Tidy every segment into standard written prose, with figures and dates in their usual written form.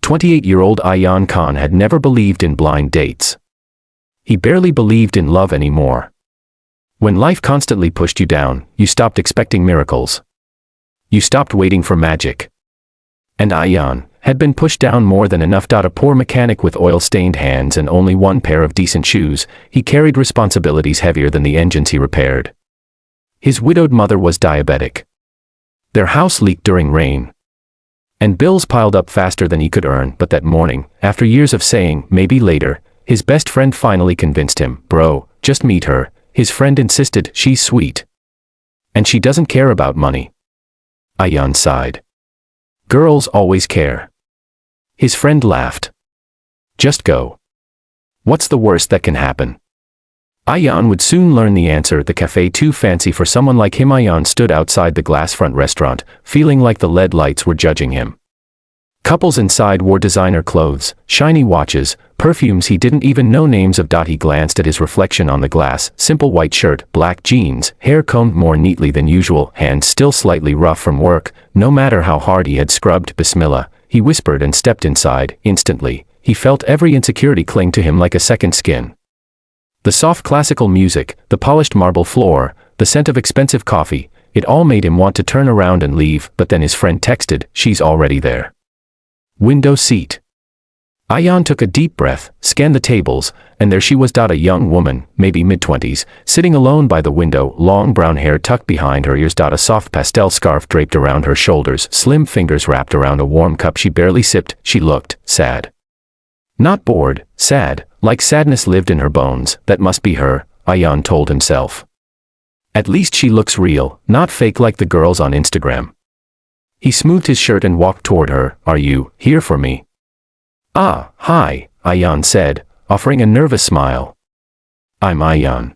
28-year-old Ayaan Khan had never believed in blind dates. He barely believed in love anymore. When life constantly pushed you down, you stopped expecting miracles. You stopped waiting for magic. And Ayaan had been pushed down more than enough. A poor mechanic with oil-stained hands and only one pair of decent shoes, he carried responsibilities heavier than the engines he repaired. His widowed mother was diabetic. Their house leaked during rain. And bills piled up faster than he could earn. But that morning, after years of saying, maybe later, his best friend finally convinced him, bro, just meet her. His friend insisted, she's sweet. And she doesn't care about money. Ayaan sighed. Girls always care. His friend laughed. Just go. What's the worst that can happen? Ayaan would soon learn the answer. The cafe too fancy for someone like him. Ayaan stood outside the glass-front restaurant, feeling like the LED lights were judging him. Couples inside wore designer clothes, shiny watches, perfumes he didn't even know names of. He glanced at his reflection on the glass, simple white shirt, black jeans, hair combed more neatly than usual, hands still slightly rough from work, no matter how hard he had scrubbed. Bismillah, he whispered and stepped inside. Instantly, he felt every insecurity cling to him like a second skin. The soft classical music, the polished marble floor, the scent of expensive coffee, it all made him want to turn around and leave. But then his friend texted, she's already there. Window seat. Ayaan took a deep breath, scanned the tables, and there she was. A young woman, maybe mid-20s, sitting alone by the window, long brown hair tucked behind her ears. A soft pastel scarf draped around her shoulders, slim fingers wrapped around a warm cup she barely sipped. She looked sad. Not bored, sad, like sadness lived in her bones. That must be her, Ayaan told himself. At least she looks real, not fake like the girls on Instagram. He smoothed his shirt and walked toward her. Are you here for me? Ah, hi, Ayaan said, offering a nervous smile. I'm Ayaan.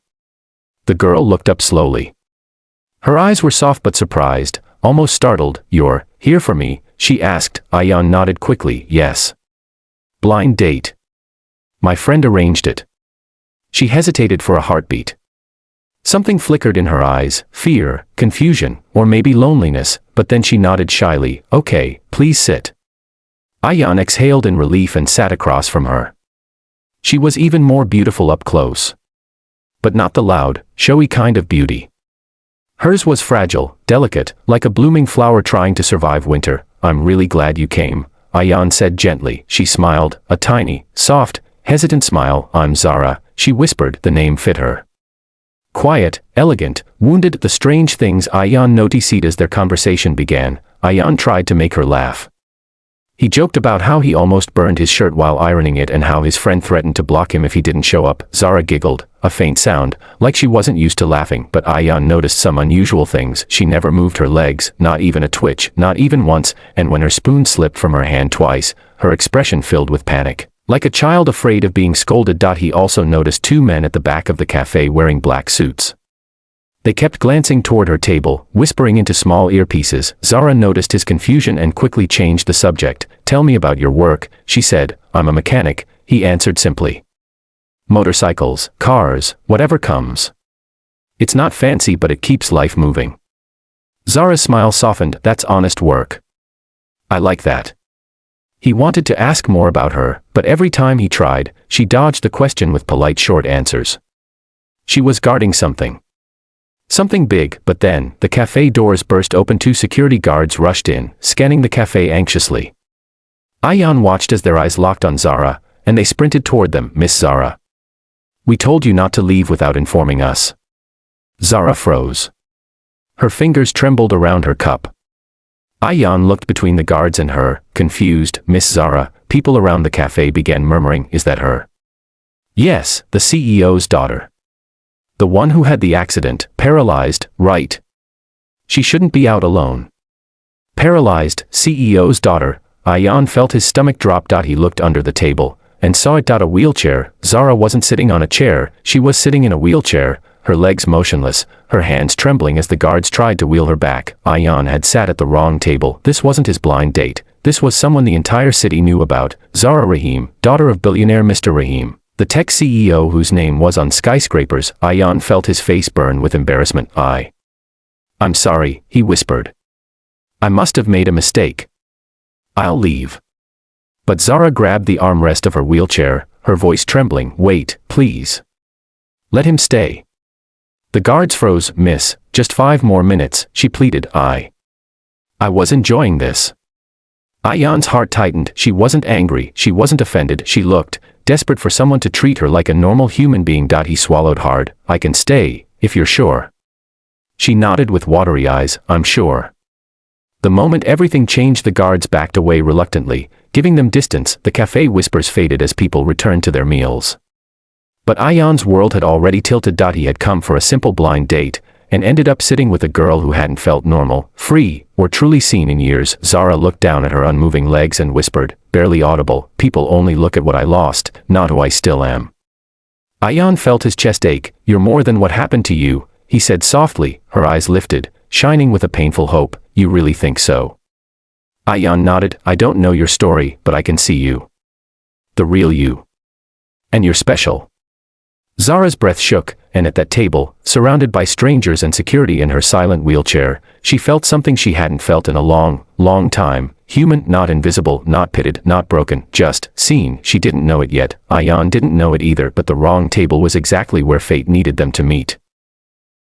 The girl looked up slowly. Her eyes were soft but surprised, almost startled. You're here for me? She asked. Ayaan nodded quickly. Yes. Blind date. My friend arranged it. She hesitated for a heartbeat. Something flickered in her eyes, fear, confusion, or maybe loneliness, but then she nodded shyly. Okay, please sit. Ayaan exhaled in relief and sat across from her. She was even more beautiful up close. But not the loud, showy kind of beauty. Hers was fragile, delicate, like a blooming flower trying to survive winter. I'm really glad you came, Ayaan said gently. She smiled, a tiny, soft, hesitant smile. I'm Zara, she whispered. The name fit her. Quiet, elegant, wounded. The strange things Ayaan noticed as their conversation began. Ayaan tried to make her laugh. He joked about how he almost burned his shirt while ironing it and how his friend threatened to block him if he didn't show up. Zara giggled, a faint sound, like she wasn't used to laughing. But Ayaan noticed some unusual things. She never moved her legs, not even a twitch, not even once, and when her spoon slipped from her hand twice, her expression filled with panic. Like a child afraid of being scolded. He also noticed two men at the back of the cafe wearing black suits. They kept glancing toward her table, whispering into small earpieces. Zara noticed his confusion and quickly changed the subject. Tell me about your work, she said. I'm a mechanic, he answered simply. Motorcycles, cars, whatever comes. It's not fancy but it keeps life moving. Zara's smile softened. That's honest work. I like that. He wanted to ask more about her, but every time he tried, she dodged the question with polite short answers. She was guarding something. Something big. But then, the cafe doors burst open. Two security guards rushed in, scanning the cafe anxiously. Ayaan watched as their eyes locked on Zara, and they sprinted toward them. Miss Zara. We told you not to leave without informing us. Zara froze. Her fingers trembled around her cup. Ayaan looked between the guards and her, confused. Miss Zara. People around the cafe began murmuring. Is that her? Yes, the CEO's daughter. The one who had the accident, paralyzed, right? She shouldn't be out alone. Paralyzed, CEO's daughter. Ayaan felt his stomach drop. He looked under the table, and saw it. A wheelchair. Zara wasn't sitting on a chair, she was sitting in a wheelchair, her legs motionless, her hands trembling as the guards tried to wheel her back. Ayaan had sat at the wrong table. This wasn't his blind date, this was someone the entire city knew about. Zara Rahim, daughter of billionaire Mr. Rahim, the tech CEO whose name was on skyscrapers. Ayaan felt his face burn with embarrassment. I'm sorry, he whispered. I must have made a mistake. I'll leave. But Zara grabbed the armrest of her wheelchair, her voice trembling. "Wait, please. Let him stay." The guards froze. "Miss, just 5 more minutes," she pleaded. I was enjoying this. Ayaan's heart tightened. She wasn't angry, she wasn't offended, she looked desperate for someone to treat her like a normal human being. He swallowed hard. "I can stay, if you're sure." She nodded with watery eyes. "I'm sure." The moment everything changed, the guards backed away reluctantly, giving them distance. The cafe whispers faded as people returned to their meals. But Ayaan's world had already tilted. He had come for a simple blind date, and ended up sitting with a girl who hadn't felt normal, free, or truly seen in years. Zara looked down at her unmoving legs and whispered, barely audible, "People only look at what I lost, not who I still am." Ayaan felt his chest ache. "You're more than what happened to you," he said softly, her eyes lifted, shining with a painful hope. "You really think so?" Ayaan nodded. "I don't know your story, but I can see you. The real you. And you're special." Zara's breath shook, and at that table, surrounded by strangers and security in her silent wheelchair, she felt something she hadn't felt in a long, long time. Human, not invisible, not pitted, not broken, just seen. She didn't know it yet. Ayaan didn't know it either, but the wrong table was exactly where fate needed them to meet.